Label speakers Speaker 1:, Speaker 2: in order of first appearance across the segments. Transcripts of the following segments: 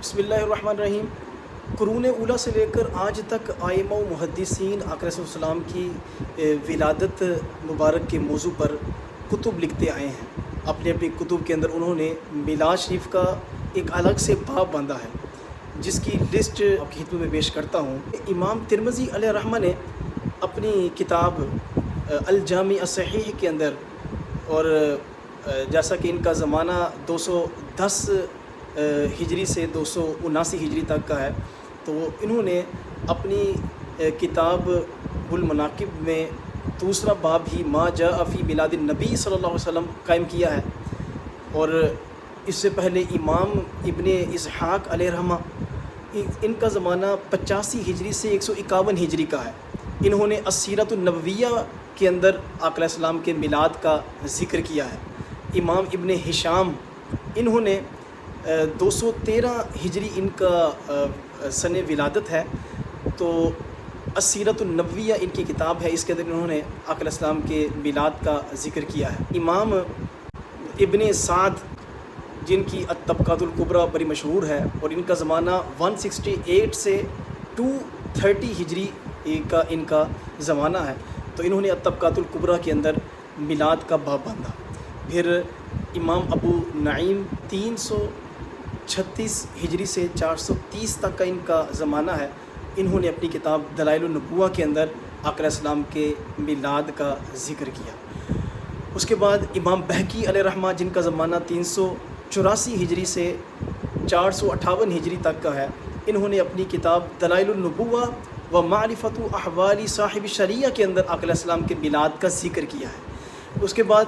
Speaker 1: بسم اللہ الرحمن الرحیم۔ قرون اولیٰ سے لے کر آج تک ائمہ و محدثین آقا صلی اللہ علیہ وسلم کی ولادت مبارک کے موضوع پر کتب لکھتے آئے ہیں۔ اپنے کتب کے اندر انہوں نے میلاد شریف کا ایک الگ سے باب باندھا ہے، جس کی لسٹ آپ کی خدمت میں پیش کرتا ہوں۔ امام ترمذی علیہ الرحمہ نے اپنی کتاب الجامع الصحیح کے اندر، اور جیسا کہ ان کا زمانہ 210 ہجری سے 279 ہجری تک کا ہے، تو انہوں نے اپنی کتاب المناقب میں دوسرا باب ہی ما جاء فی میلاد النبی صلی اللہ علیہ وسلم قائم کیا ہے۔ اور اس سے پہلے امام ابن اسحاق علیہ رحمہ، ان کا زمانہ 85 ہجری سے 151 ہجری کا ہے۔ انہوں نے السیرۃ النبویہ کے اندر آقا علیہ السلام کے میلاد کا ذکر کیا ہے۔ امام ابن ہشام، انہوں نے 213 ہجری ان کا سن ولادت ہے، تو السیرۃ النبویہ ان کی کتاب ہے، اس کے اندر انہوں نے آقا علیہ السلام کے میلاد کا ذکر کیا ہے۔ امام ابن سعد، جن کی الطبقات الکبریٰ بڑی مشہور ہے، اور ان کا زمانہ 168 سے 230 ہجری کا ان کا زمانہ ہے، تو انہوں نے الطبقات الکبریٰ کے اندر میلاد کا باب باندھا۔ پھر امام ابو نعیم 336 ہجری سے 430 تک کا ان کا زمانہ ہے، انہوں نے اپنی کتاب دلائل النبوہ کے اندر آقا علیہ السلام کے میلاد کا ذکر کیا۔ اس کے بعد امام بہقی علیہ رحمہ، جن کا زمانہ 384 ہجری سے 458 ہجری تک کا ہے، انہوں نے اپنی کتاب دلائل النبوہ و معرفت احوال صاحب شریعہ کے اندر آقا علیہ السلام کے میلاد کا ذکر کیا ہے۔ اس کے بعد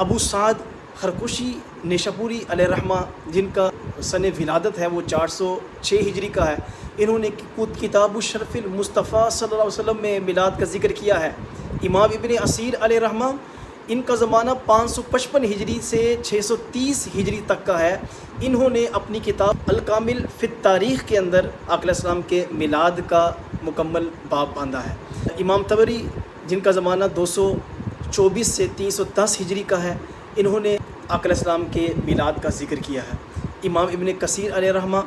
Speaker 1: ابو سعد خرقشی نیشاپوری علیہ رحمہ، جن کا سن ولادت ہے وہ 406 ہجری کا ہے، انہوں نے کتاب الشرف المصطفیٰ صلی اللہ علیہ وسلم میں میلاد کا ذکر کیا ہے۔ امام ابن اسیر علیہ رحمہ، ان کا زمانہ 555 ہجری سے 630 ہجری تک کا ہے، انہوں نے اپنی کتاب الکامل فی التاریخ کے اندر آقا علیہ السلام کے میلاد کا مکمل باب باندھا ہے۔ امام طبری، جن کا زمانہ 224 سے 310 ہجری کا ہے، انہوں نے آقا علیہ السلام کے میلاد کا ذکر کیا ہے۔ امام ابن کثیر علیہ رحمہ،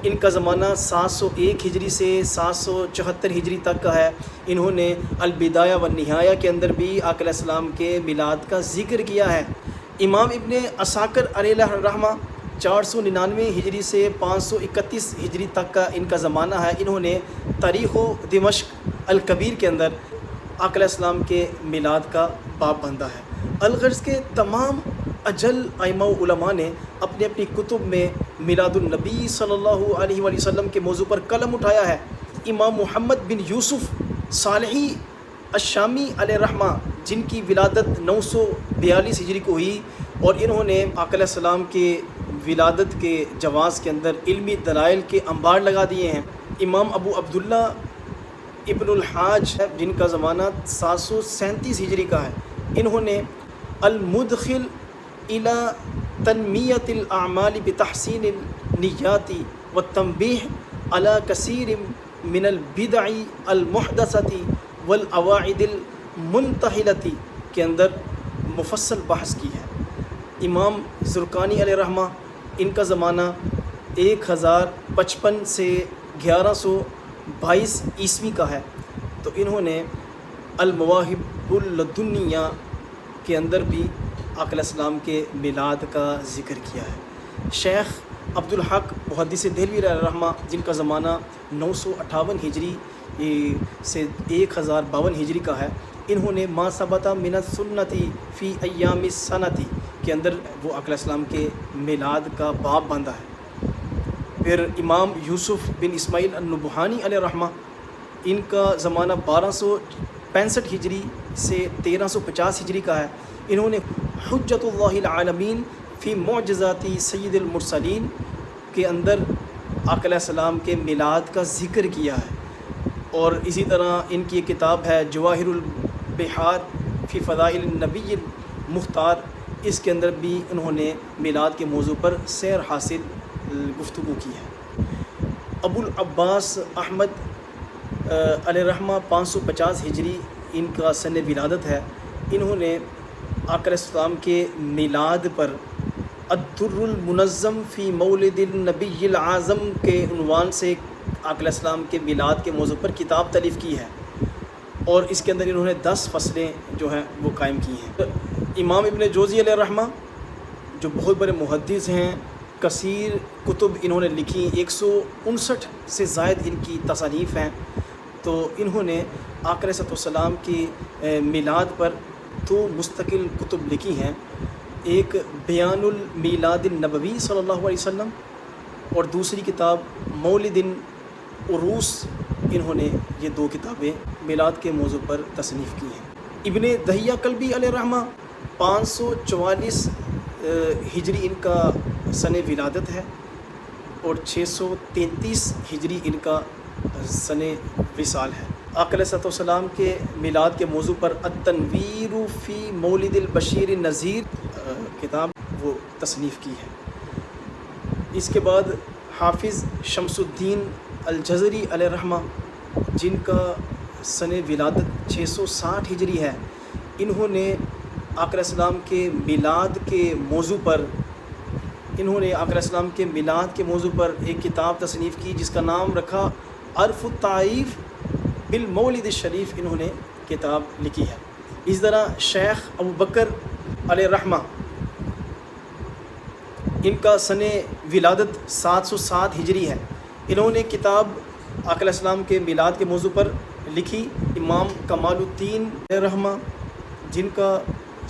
Speaker 1: ان کا زمانہ 701 ہجری سے 774 ہجری تک کا ہے، انہوں نے البدایہ والنہایہ کے اندر بھی آقا علیہ السلام کے میلاد کا ذکر کیا ہے۔ امام ابن عساکر علیہ رحمہ 499 ہجری سے 531 ہجری تک کا ان کا زمانہ ہے، انہوں نے تاریخ و دمشق الکبیر کے اندر آقا علیہ السلام کے میلاد کا باب باندھا ہے۔ الغرض کے تمام اجل ائمہ و علماء نے اپنی اپنی کتب میں میلاد النبی صلی اللہ علیہ وآلہ وسلم کے موضوع پر قلم اٹھایا ہے۔ امام محمد بن یوسف صالحی الشامی علیہ رحمہ، جن کی ولادت 942 ہجری کو ہوئی، اور انہوں نے آقا علیہ السلام کے ولادت کے جواز کے اندر علمی دلائل کے انبار لگا دیے ہیں۔ امام ابو عبداللہ ابن الحاج، جن کا زمانہ 737 ہجری کا ہے، انہوں نے المدخل الى تنمیت الاعمال بتحسین النیات والتنبیہ علی کثیر من البدع المحدثۃ والعواعد المنتحلۃ کے اندر مفصل بحث کی ہے۔ امام زرقانی علیہ رحمہ، ان کا زمانہ 1055 سے 1122 عیسوی کا ہے، تو انہوں نے المواہب اللدنیہ کے اندر بھی آقا علیہ السلام کے میلاد کا ذکر کیا ہے۔ شیخ عبدالحق محدث دہلوی علیہ رحمہ، جن کا زمانہ 958 ہجری سے 1052 ہجری کا ہے، انہوں نے ما ثبت من السنۃ فی ایام السنۃ کے اندر وہ آقا علیہ السلام کے میلاد کا باب باندھا ہے۔ پھر امام یوسف بن اسماعیل النبہانی علیہ رحمہ، ان کا زمانہ 1265 ہجری سے 1350 ہجری کا ہے، انہوں نے حجت اللہ العالمین فی معجزات سید المرسلین کے اندر آقا علیہ السلام کے میلاد کا ذکر کیا ہے۔ اور اسی طرح ان کی ایک کتاب ہے جواہر البحار فی فضائل النبی المختار، اس کے اندر بھی انہوں نے میلاد کے موضوع پر سیر حاصل گفتگو کی ہے۔ ابو العباس احمد علیہ رحمہ 550 ہجری ان کا سن ولادت ہے، انہوں نے آقا علیہ السلام کے میلاد پر الدر المنظم فی مولد النبی العظم کے عنوان سے آقا علیہ السلام کے میلاد کے موضوع پر کتاب تالیف کی ہے، اور اس کے اندر انہوں نے 10 فصلیں جو ہیں وہ قائم کی ہیں۔ امام ابن جوزی علیہ الرحمہ جو بہت بڑے محدث ہیں، کثیر کتب انہوں نے لکھی، 159 سے زائد ان کی تصانیف ہیں، تو انہوں نے آقا علیہ السلام کی میلاد پر 2 مستقل کتب لکھی ہیں، ایک بیان المیلاد النبوی صلی اللہ علیہ وسلم اور دوسری کتاب مولد عروس۔ انہوں نے یہ 2 کتابیں میلاد کے موضوع پر تصنیف کی ہیں۔ ابن دہیہ کلبی علیہ الرحمہ 544 ہجری ان کا سن ولادت ہے، اور 633 ہجری ان کا سن وصال ہے۔ آقا علیہ السلام کے میلاد کے موضوع پر التنویر فی مولد البشیر النذیر کتاب وہ تصنیف کی ہے۔ اس کے بعد حافظ شمس الدین الجزری علیہ الرحمہ جن کا سن ولادت 660 ہجری ہے، انہوں نے آقا علیہ السلام کے میلاد کے موضوع پر ایک کتاب تصنیف کی جس کا نام رکھا عرف التعریف بالمولد الشریف۔ انہوں نے کتاب لکھی ہے۔ اس طرح شیخ ابو بکر علیہ الرحمہ ان کا سن ولادت 707 ہجری ہے، انہوں نے کتاب آقا علیہ السلام کے میلاد کے موضوع پر لکھی۔ امام کمال الدین علیہ الرحمہ جن کا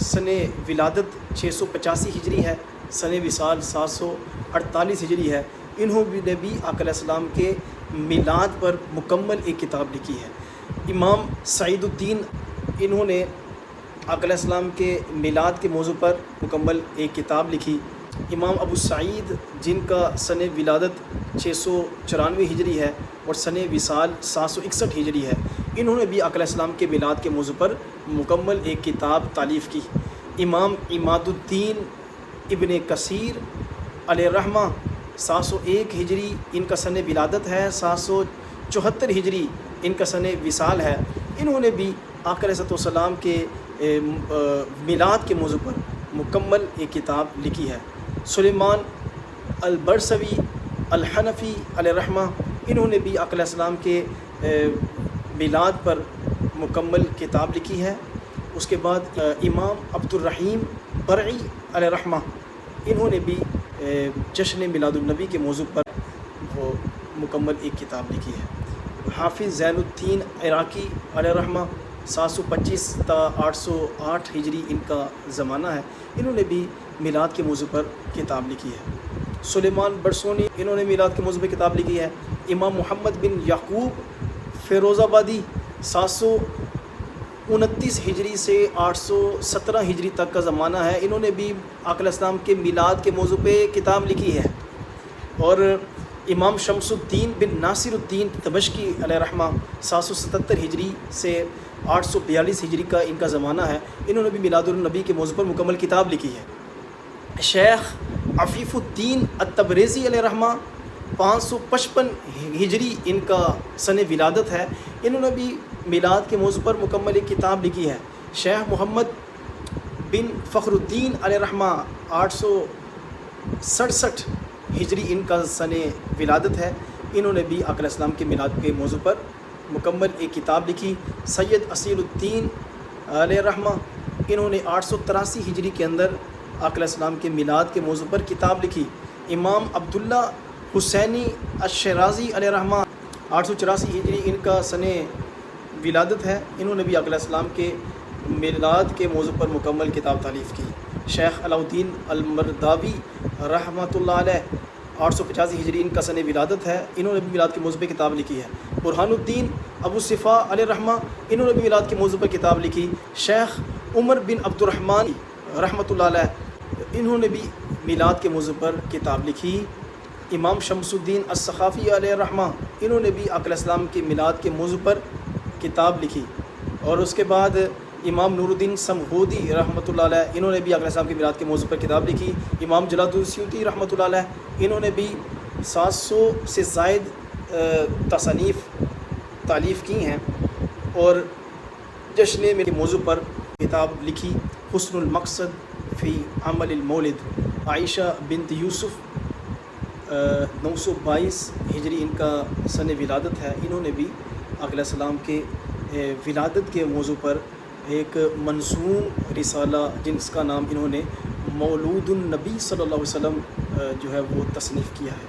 Speaker 1: سن ولادت 685 ہجری ہے، سن وصال 748 ہجری ہے، انہوں نے بھی آقا علیہ السلام کے میلاد پر مکمل ایک کتاب لکھی ہے۔ امام سعید الدین انہوں نے آقا علیہ السلام کے میلاد کے موضوع پر مکمل ایک کتاب لکھی۔ امام ابو سعید جن کا سن ولادت 694 ہجری ہے اور سن وصال 761 ہجری ہے، انہوں نے بھی آقا علیہ السلام کے میلاد کے موضوع پر مکمل ایک کتاب تالیف کی۔ امام عماد الدین ابن کثیر علیہ الرحمہ 701 ہجری ان کا سن ولادت ہے، 774 ہجری ان کا سن وصال ہے، انہوں نے بھی آقا علیہ السلام کے میلاد کے موضوع پر مکمل ایک کتاب لکھی ہے۔ سلیمان البرسوی الحنفی علیہ الرحمہ انہوں نے بھی آقا علیہ السلام کے میلاد پر مکمل کتاب لکھی ہے۔ اس کے بعد امام عبد الرحیم برعی علیہ الرحمہ انہوں نے بھی جشن میلاد النبی کے موضوع پر وہ مکمل ایک کتاب لکھی ہے۔ حافظ زین الدین عراقی علیہ الرحمہ 725 تا 808 ہجری ان کا زمانہ ہے، انہوں نے بھی میلاد کے موضوع پر کتاب لکھی ہے۔ سلیمان برسونی انہوں نے میلاد کے موضوع پر کتاب لکھی ہے۔ امام محمد بن یعقوب فیروز آبادی 729 ہجری سے 817 ہجری تک کا زمانہ ہے، انہوں نے بھی آقا علیہ السلام کے میلاد کے موضوع پہ کتاب لکھی ہے۔ اور امام شمس الدین بن ناصر الدین دمشقی علیہ الرحمہ 777 ہجری سے 842 ہجری کا ان کا زمانہ ہے، انہوں نے بھی میلاد النبی کے موضوع پر مکمل کتاب لکھی ہے۔ شیخ عفیف الدین التبریزی علیہ الرحمہ 555 ہجری ان کا سن ولادت ہے، انہوں نے بھی میلاد کے موضوع پر مکمل ایک کتاب لکھی ہے۔ شیخ محمد بن فخر الدین علیہ الرحمہ 867 ہجری ان کا سن ولادت ہے، انہوں نے بھی آقا علیہ السلام کے میلاد کے موضوع پر مکمل ایک کتاب لکھی۔ سید اصیل الدین علیہ الرحمہ انہوں نے 883 ہجری کے اندر آقا علیہ السلام کے میلاد کے موضوع پر کتاب لکھی۔ امام عبداللہ حسینی الشیرازی علیہ الرحمہ 884 ہجری ان کا سن ولادت ہے، انہوں نے بھی آقا علیہ السلام کے میلاد کے موضوع پر مکمل کتاب تالیف کی۔ شیخ علاؤدین المرداوی رحمۃ اللہ علیہ 885 ہجری ان کا سن ولادت ہے، انہوں نے بھی میلاد کے موضوع پر کتاب لکھی ہے۔ برہان الدین ابو صفا علیہ الرحمہ انہوں نے بھی میلاد کے موضوع پر کتاب لکھی۔ شیخ عمر بن عبد الرحمن رحمۃ اللہ علیہ انہوں نے بھی میلاد کے موضوع پر کتاب لکھی۔ امام شمس الدین السخافی علیہ الرحمہ انہوں نے بھی آقا علیہ السلام کے میلاد کے موضوع پر کتاب لکھی۔ اور اس کے بعد امام نور الدین سمہودی رحمۃ اللہ علیہ انہوں نے بھی آقا علیہ السلام کے میلاد کے موضوع پر کتاب لکھی۔ امام جلال السیوطی رحمۃ اللہ علیہ انہوں نے بھی 700 سے زائد تصانیف تالیف کی ہیں اور جشن کے موضوع پر کتاب لکھی۔ حسن المقصد فی عمل المولد عائشہ بنت یوسف 922 ہجری ان کا سن ولادت ہے. انہوں نے بھی آقا علیہ السلام کے ولادت کے موضوع پر ایک منظوم رسالہ جس کا نام انہوں نے مولود النبی صلی اللہ علیہ وسلم جو ہے وہ تصنیف کیا ہے.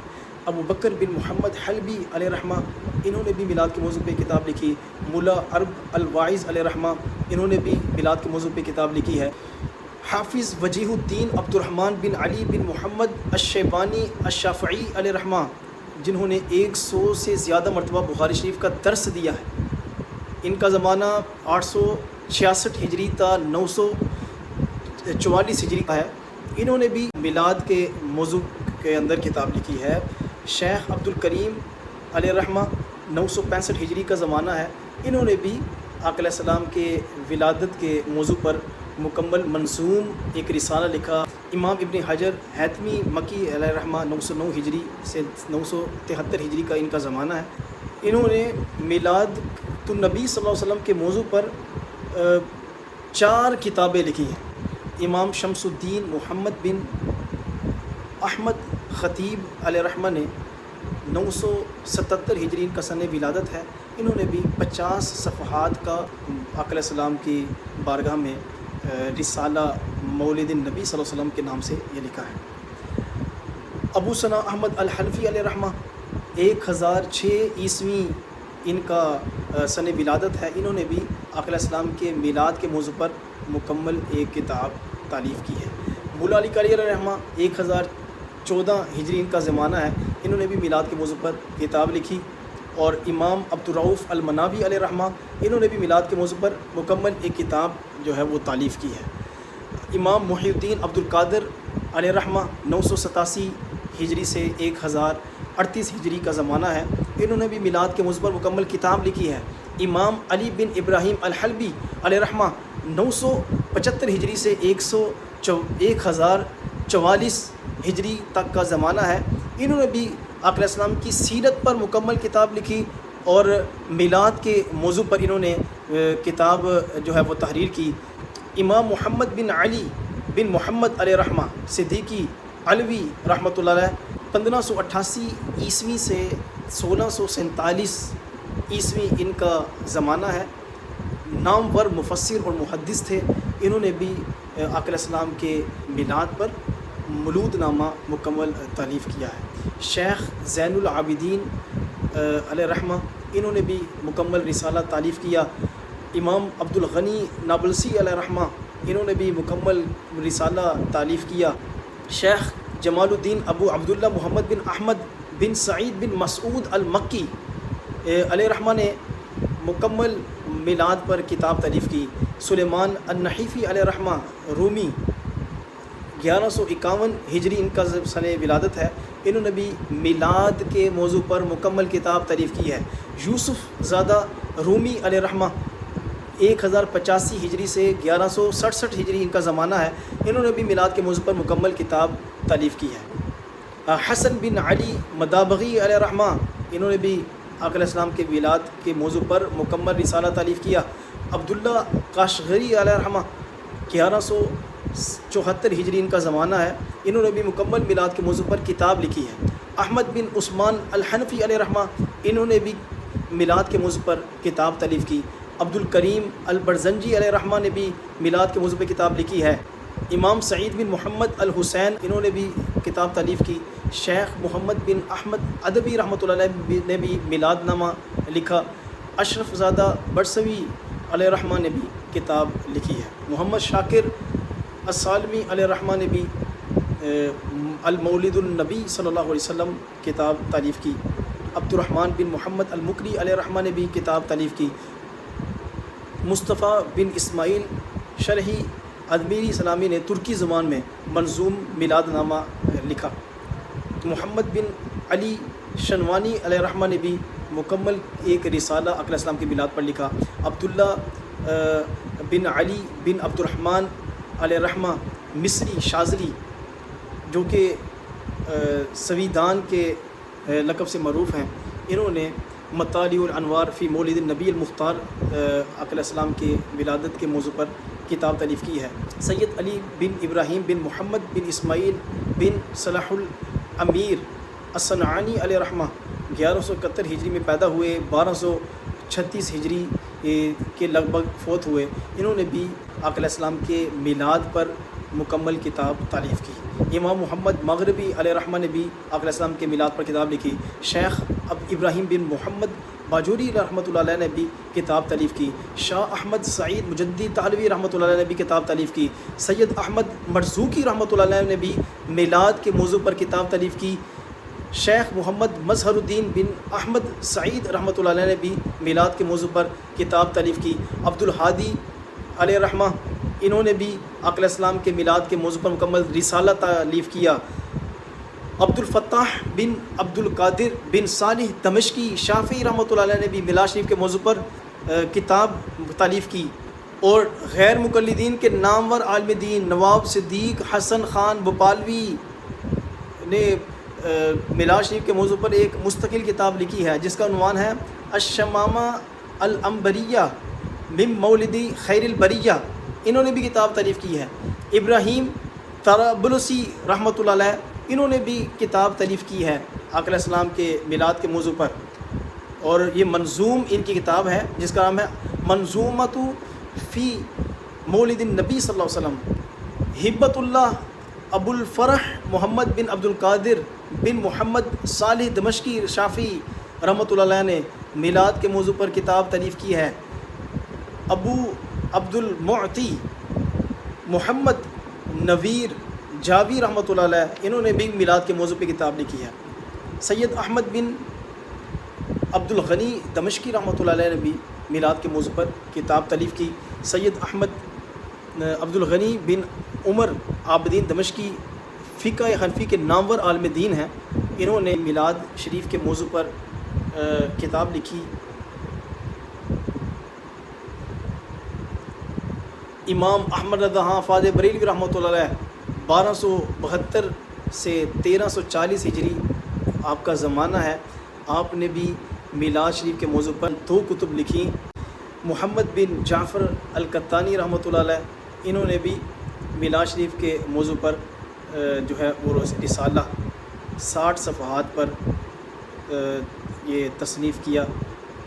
Speaker 1: ابو بکر بن محمد حلبی علیہ رحمہ انہوں نے بھی میلاد کے موضوع پہ کتاب لکھی. ملا عرب الواعظ علیہ رحمہ انہوں نے بھی میلاد کے موضوع پہ کتاب لکھی ہے. حافظ وجیہ الدین عبد الرحمن بن علی بن محمد الشیبانی الشافعی علیہ رحمہ جنہوں نے 100 سے زیادہ مرتبہ بخاری شریف کا درس دیا ہے. ان کا زمانہ 866 ہجری تا 944 ہجری کا ہے. انہوں نے بھی میلاد کے موضوع کے اندر کتاب لکھی ہے. شیخ عبد الکریم علیہ رحمہ 965 ہجری کا زمانہ ہے. انہوں نے بھی آقا علیہ السلام کے ولادت کے موضوع پر مکمل منظوم ایک رسالہ لکھا. امام ابن حجر حیتمی مکی علیہ رحمہ 909 ہجری سے 973 ہجری کا ان کا زمانہ ہے. انہوں نے میلاد النبی صلی اللہ علیہ وسلم کے موضوع پر 4 کتابیں لکھی ہیں. امام شمس الدین محمد بن احمد خطیب علیہ رحمہ نے 977 ہجری ان کا سن ولادت ہے. انہوں نے بھی 50 صفحات کا آقا علیہ السلام کی بارگاہ میں رسالہ مولد النبی صلی اللہ علیہ وسلم کے نام سے یہ لکھا ہے. ابو ثنا احمد الحنفی علیہ رحمہ 1006 عیسوی ان کا سن ولادت ہے. انہوں نے بھی آقا علیہ السلام کے میلاد کے موضوع پر مکمل ایک کتاب تالیف کی ہے. مولا علی قاری علیہ رحمہ 1014 ہجری ان کا زمانہ ہے. انہوں نے بھی میلاد کے موضوع پر کتاب لکھی. اور امام عبدالرؤف المناوی علیہ رحمہ انہوں نے بھی میلاد کے موضوع پر مکمل ایک کتاب جو ہے وہ تالیف کی ہے. امام محی الدین عبد القادر علیہ رحمہ 987 ہجری سے 1038 ہجری کا زمانہ ہے. انہوں نے بھی میلاد کے موضوع پر مکمل کتاب لکھی ہے. امام علی بن ابراہیم الحلبی علیہ رحمہ 975 ہجری سے 1044 ہجری تک کا زمانہ ہے. انہوں نے بھی آقا علیہ السلام کی سیرت پر مکمل کتاب لکھی اور میلاد کے موضوع پر انہوں نے کتاب جو ہے وہ تحریر کی. امام محمد بن علی بن محمد علیہ رحمہ صدیقی علوی رحمۃ اللہ علیہ 1588 عیسوی سے 1647 عیسوی ان کا زمانہ ہے. نامور مفسر اور محدث تھے. انہوں نے بھی آقا علیہ السلام کے میلاد پر مولود نامہ مکمل تالیف کیا ہے. شیخ زین العابدین علیہ رحمہ انہوں نے بھی مکمل رسالہ تالیف کیا. امام عبد الغنی نابلسی علیہ رحمہ انہوں نے بھی مکمل رسالہ تالیف کیا. شیخ جمال الدین ابو عبداللہ محمد بن احمد بن سعید بن مسعود المکی علیہ رحمہ نے مکمل میلاد پر کتاب تالیف کی. سلیمان النحیفی علیہ رحمہ رومی 1151 ہجری ان کا سن ولادت ہے. انہوں نے بھی میلاد کے موضوع پر مکمل کتاب تالیف کی ہے. یوسف زادہ رومی علیہ رحمہ 1085 ہجری سے 1167 ہجری ان کا زمانہ ہے. انہوں نے بھی میلاد کے موضوع پر مکمل کتاب تالیف کی ہے. حسن بن علی مدابغی علیہ رحمہ انہوں نے بھی آقا علیہ السلام کے میلاد کے موضوع پر مکمل رسالہ تالیف کیا. عبداللہ کاشغری علیہ رحمہ 1174 ہجری ان کا زمانہ ہے. انہوں نے بھی مکمل میلاد کے موضوع پر کتاب لکھی ہے. احمد بن عثمان الحنفی علیہ رحمہ انہوں نے بھی میلاد کے موضوع پر کتاب تالیف کی. عبد الکریم البرزنجی علیہ رحمہ نے بھی میلاد کے موضوع پر کتاب لکھی ہے. امام سعید بن محمد الحسین انہوں نے بھی کتاب تالیف کی. شیخ محمد بن احمد ادبی رحمۃ اللہ علیہ نے بھی میلاد نامہ لکھا. اشرف زادہ برسوی علیہ رحمہ نے بھی کتاب لکھی ہے. محمد شاکر السالمی علیہ رحمہ نے بھی المولد النبی صلی اللہ علیہ وسلم کتاب تالیف کی. عبد الرحمن بن محمد المکری علیہ رحمہ نے بھی کتاب تالیف کی. مصطفیٰ بن اسماعیل شرحی ادمیری سلامی نے ترکی زبان میں منظوم میلاد نامہ لکھا. محمد بن علی شنوانی علیہ رحمہ نے بھی مکمل ایک رسالہ آقا علیہ السلام کے میلاد پر لکھا. عبداللہ بن علی بن عبد الرحمن علیہ رحمہ مصری شاذلی جو کہ سویدان کے لقب سے معروف ہیں، انہوں نے مطالع الانوار فی مولد النبی المختار آقا علیہ السلام کے ولادت کے موضوع پر کتاب تالیف کی ہے۔ سید علی بن ابراہیم بن محمد بن اسماعیل بن صلاح الامیر الصنعانی علیہ رحمہ 1171 ہجری میں پیدا ہوئے، 1236 ہجری کے لگ بھگ فوت ہوئے۔ انہوں نے بھی آقا علیہ السلام کے میلاد پر مکمل کتاب تالیف کی۔ امام محمد مغربی علیہ رحمہ نے بھی آقا علیہ السلام کے میلاد پر کتاب لکھی۔ شیخ ابراہیم بن محمد باجوری رحمۃ اللہ علیہ نے بھی کتاب تالیف کی۔ شاہ احمد سعید مجدی تہلوی رحمۃ اللہ علیہ نے بھی کتاب تالیف کی۔ سید احمد مرزوقی رحمۃ اللہ علیہ نے بھی میلاد کے موضوع پر کتاب تالیف کی۔ شیخ محمد مظہر الدین بن احمد سعید رحمۃ اللہ علیہ نے بھی میلاد کے موضوع پر کتاب تالیف کی۔ عبد الحادی علیہ رحمہ انہوں نے بھی آقا علیہ السلام کے میلاد کے موضوع پر مکمل رسالہ تالیف کیا۔ عبد الفتاح بن عبد القادر بن صالح دمشقی شافعی رحمۃ اللہ علیہ نے بھی میلاد شریف کے موضوع پر کتاب تالیف کی، اور غیر مقلدین کے نامور عالم دین نواب صدیق حسن خان بھوپالوی نے میلاد شریف کے موضوع پر ایک مستقل کتاب لکھی ہے جس کا عنوان ہے الشمامہ العنبریہ من مولدی خیر البریہ۔ انہوں نے بھی کتاب تالیف کی ہے۔ ابراہیم طرابلسی رحمۃ اللہ علیہ انہوں نے بھی کتاب تالیف کی ہے آقا علیہ السلام کے میلاد کے موضوع پر، اور یہ منظوم ان کی کتاب ہے جس کا نام ہے منظومۃ فی مولد النبی صلی اللہ علیہ وسلم۔ ہبت اللہ ابو الفرح محمد بن عبد القادر بن محمد صالح دمشقی شافعی رحمۃ اللہ علیہ نے میلاد کے موضوع پر کتاب تالیف کی ہے۔ ابو عبد المعطی محمد نویر جاوی رحمۃ اللہ علیہ انہوں نے بھی میلاد کے موضوع پہ کتاب لکھی ہے۔ سید احمد بن عبد الغنی دمشقی رحمۃ اللہ علیہ نے بھی میلاد کے موضوع پر کتاب تالیف کی۔ سید احمد عبد الغنی بن عمر عابدین دمشقی فقہ حنفی کے نامور عالم دین ہیں، انہوں نے میلاد شریف کے موضوع پر کتاب لکھی۔ امام احمد رضا حافظ بریلوی رحمۃ اللہ علیہ 1272 سے 1340 ہجری آپ کا زمانہ ہے، آپ نے بھی میلاد شریف کے موضوع پر 2 کتب لکھی۔ محمد بن جعفر القطانی رحمۃ اللہ علیہ انہوں نے بھی میلاد شریف کے موضوع پر جو ہے وہ رسالہ 60 صفحات پر یہ تصنیف کیا۔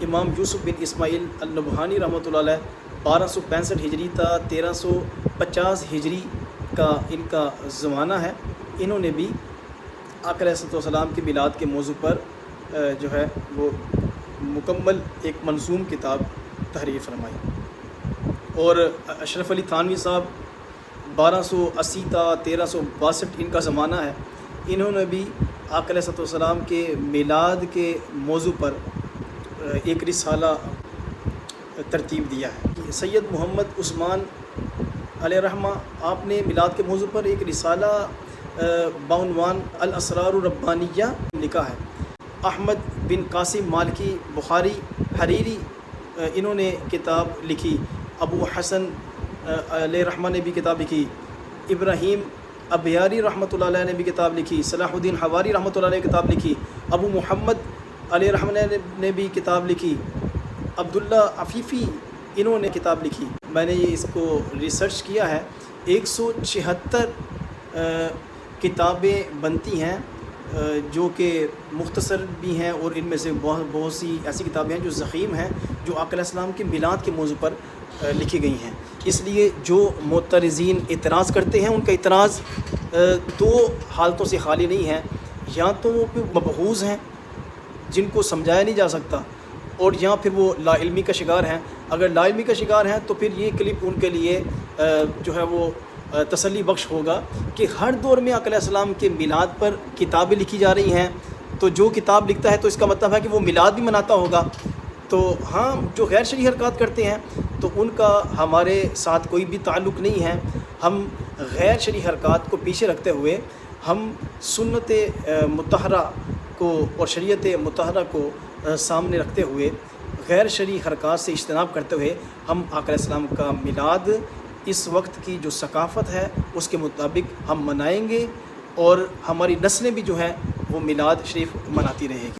Speaker 1: امام یوسف بن اسماعیل النبہانی رحمۃ اللہ علیہ 1265 ہجری تا 1350 ہجری کا ان کا زمانہ ہے، انہوں نے بھی آقا علیہ السلام کے میلاد کے موضوع پر جو ہے وہ مکمل ایک منظوم کتاب تحریر فرمائی۔ اور اشرف علی تھانوی صاحب 1280 تا 1362 ان کا زمانہ ہے، انہوں نے بھی آقا علیہ السلام کے میلاد کے موضوع پر ایک رسالہ ترتیب دیا ہے۔ سید محمد عثمان علیہ رحمہ آپ نے میلاد کے موضوع پر ایک رسالہ بعنوان الاسرار الربانیہ لکھا ہے۔ احمد بن قاسم مالکی بخاری حریری انہوں نے کتاب لکھی۔ ابو حسن علیہ رحمہ نے بھی کتاب لکھی۔ ابراہیم ابیاری رحمۃ اللہ علیہ نے بھی کتاب لکھی۔ صلاح الدین حواری رحمۃ اللہ علیہ نے کتاب لکھی۔ ابو محمد علیہ رحمہ نے بھی کتاب لکھی۔ عبداللہ عفیفی انہوں نے کتاب لکھی۔ میں نے یہ اس کو ریسرچ کیا ہے، 176 کتابیں بنتی ہیں جو کہ مختصر بھی ہیں، اور ان میں سے بہت سی ایسی کتابیں ہیں جو ضخیم ہیں، جو آقا علیہ السلام کے میلاد کے موضوع پر لکھی گئی ہیں۔ اس لیے جو معترضین اعتراض کرتے ہیں ان کا اعتراض 2 حالتوں سے خالی نہیں ہے، یا تو وہ مبہوظ ہیں جن کو سمجھایا نہیں جا سکتا، اور یا پھر وہ لا علمی کا شکار ہیں۔ اگر لا علمی کا شکار ہیں تو پھر یہ کلپ ان کے لیے جو ہے وہ تسلی بخش ہوگا کہ ہر دور میں آقا علیہ السلام کے میلاد پر کتابیں لکھی جا رہی ہیں، تو جو کتاب لکھتا ہے تو اس کا مطلب ہے کہ وہ میلاد بھی مناتا ہوگا۔ تو ہاں، جو غیر شرعی حرکات کرتے ہیں تو ان کا ہمارے ساتھ کوئی بھی تعلق نہیں ہے۔ ہم غیر شرعی حرکات کو پیچھے رکھتے ہوئے ہم سنت مطہرہ کو اور شریعت مطہرہ کو سامنے رکھتے ہوئے غیر شرعی حرکات سے اجتناب کرتے ہوئے ہم آقا علیہ السلام کا میلاد اس وقت کی جو ثقافت ہے اس کے مطابق ہم منائیں گے، اور ہماری نسلیں بھی جو ہیں وہ میلاد شریف مناتی رہیں گی۔